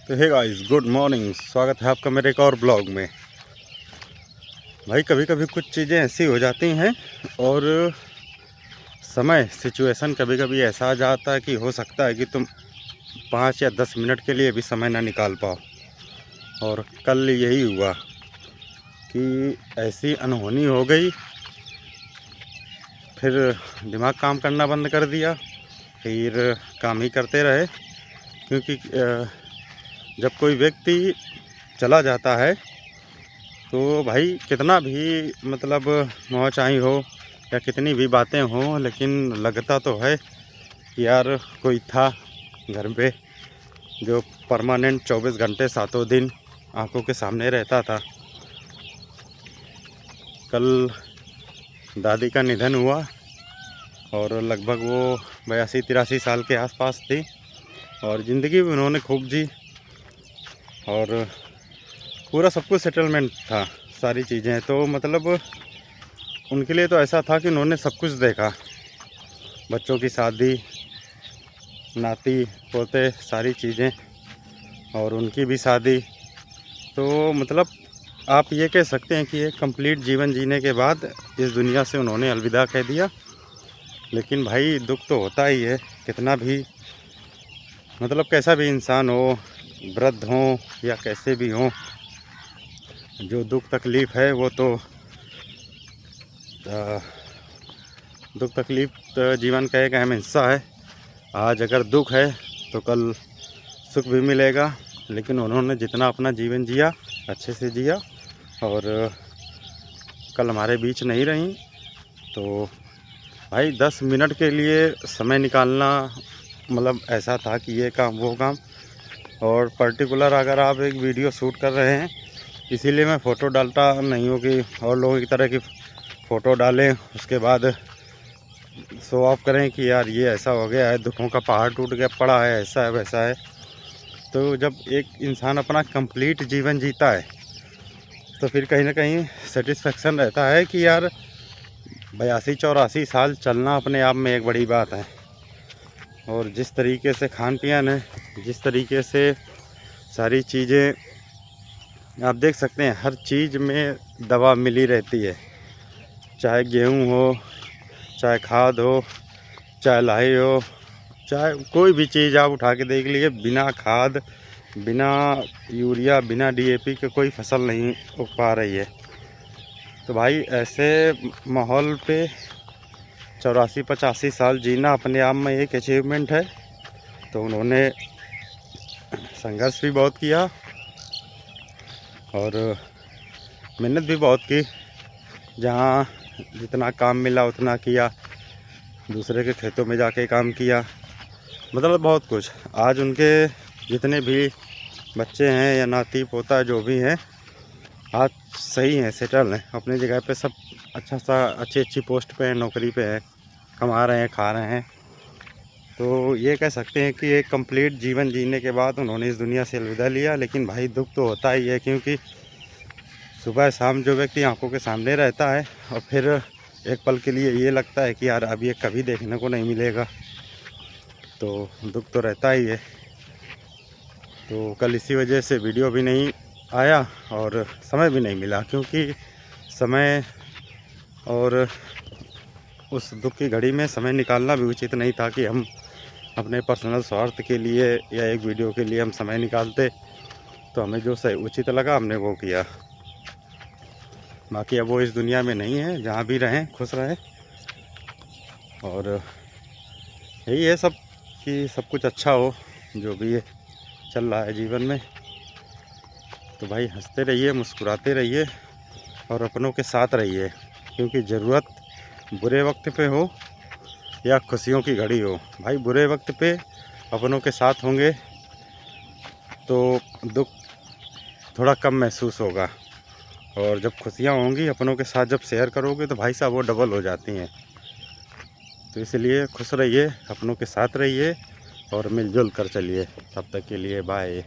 तो hey guys, good morning. स्वागत है आपका मेरे एक और ब्लॉग में। भाई कभी कभी कुछ चीज़ें ऐसी हो जाती हैं और समय सिचुएशन कभी कभी ऐसा आ जाता है कि हो सकता है कि तुम 5 या 10 मिनट के लिए भी समय ना निकाल पाओ। और कल यही हुआ कि ऐसी अनहोनी हो गई, फिर दिमाग काम करना बंद कर दिया, फिर काम ही करते रहे। क्योंकि जब कोई व्यक्ति चला जाता है तो भाई कितना भी मतलब मोहचाई हो या कितनी भी बातें हों, लेकिन लगता तो है कि यार कोई था घर पे जो परमानेंट 24 घंटे सातों दिन आंखों के सामने रहता था। कल दादी का निधन हुआ और लगभग वो 82-83 साल के आसपास थी और ज़िंदगी भी उन्होंने खूब जी और पूरा सब कुछ सेटलमेंट था, सारी चीज़ें। तो मतलब उनके लिए तो ऐसा था कि उन्होंने सब कुछ देखा, बच्चों की शादी, नाती पोते, सारी चीज़ें, और उनकी भी शादी। तो मतलब आप ये कह सकते हैं कि एक कंप्लीट जीवन जीने के बाद इस दुनिया से उन्होंने अलविदा कह दिया। लेकिन भाई दुख तो होता ही है, कितना भी मतलब कैसा भी इंसान हो, वृद्ध हो या कैसे भी हो, जो दुख तकलीफ़ है वो तो दुख तकलीफ़ तो जीवन का एक अहम हिस्सा है। आज अगर दुख है तो कल सुख भी मिलेगा। लेकिन उन्होंने जितना अपना जीवन जिया अच्छे से जिया और कल हमारे बीच नहीं रहीं। तो भाई 10 मिनट के लिए समय निकालना मतलब ऐसा था कि ये काम वो काम। और पर्टिकुलर अगर आप एक वीडियो शूट कर रहे हैं, इसीलिए मैं फ़ोटो डालता नहीं हूँ कि और लोगों की तरह की फ़ोटो डालें उसके बाद शो ऑफ करें कि यार ये ऐसा हो गया है, दुखों का पहाड़ टूट गया पड़ा है, ऐसा है वैसा है। तो जब एक इंसान अपना कंप्लीट जीवन जीता है तो फिर कहीं ना कहीं सेटिस्फेक्शन रहता है कि यार 82-84 साल चलना अपने आप में एक बड़ी बात है। और जिस तरीके से खान पियान है, जिस तरीके से सारी चीज़ें आप देख सकते हैं, हर चीज़ में दवा मिली रहती है। चाहे गेहूँ हो, चाहे खाद हो, चाहे लाही हो, चाहे कोई भी चीज़ आप उठा के देख लीजिए, बिना खाद, बिना यूरिया, बिना डीएपी के कोई फसल नहीं उग पा रही है। तो भाई ऐसे माहौल पे 84-85 साल जीना अपने आप में एक अचीवमेंट है। तो उन्होंने संघर्ष भी बहुत किया और मेहनत भी बहुत की। जहाँ जितना काम मिला उतना किया, दूसरे के खेतों में जाके काम किया, मतलब बहुत कुछ। आज उनके जितने भी बच्चे हैं या नाती पोता जो भी हैं, आज सही हैं, सेटल हैं अपनी जगह पे, सब अच्छा सा अच्छी पोस्ट पे हैं, नौकरी पे हैं, कमा रहे हैं, खा रहे हैं। तो ये कह सकते हैं कि एक कंप्लीट जीवन जीने के बाद उन्होंने इस दुनिया से अलविदा लिया। लेकिन भाई दुख तो होता ही है, क्योंकि सुबह शाम जो व्यक्ति आंखों के सामने रहता है और फिर एक पल के लिए ये लगता है कि यार अब ये कभी देखने को नहीं मिलेगा, तो दुख तो रहता ही है। तो कल इसी वजह से वीडियो भी नहीं आया और समय भी नहीं मिला, क्योंकि समय और उस दुख की घड़ी में समय निकालना भी उचित नहीं था कि हम अपने पर्सनल स्वार्थ के लिए या एक वीडियो के लिए हम समय निकालते। तो हमें जो सही उचित लगा हमने वो किया। बाकी अब वो इस दुनिया में नहीं है, जहाँ भी रहें खुश रहें। और यही है सब कि सब कुछ अच्छा हो जो भी चल रहा है जीवन में। तो भाई हंसते रहिए, मुस्कुराते रहिए और अपनों के साथ रहिए, क्योंकि ज़रूरत बुरे वक्त पे हो या खुशियों की घड़ी हो, भाई बुरे वक्त पे अपनों के साथ होंगे तो दुख थोड़ा कम महसूस होगा, और जब खुशियाँ होंगी अपनों के साथ जब शेयर करोगे तो भाई साहब वो डबल हो जाती हैं। तो इसलिए खुश रहिए, अपनों के साथ रहिए और मिलजुल कर चलिए। तब तक के लिए बाय।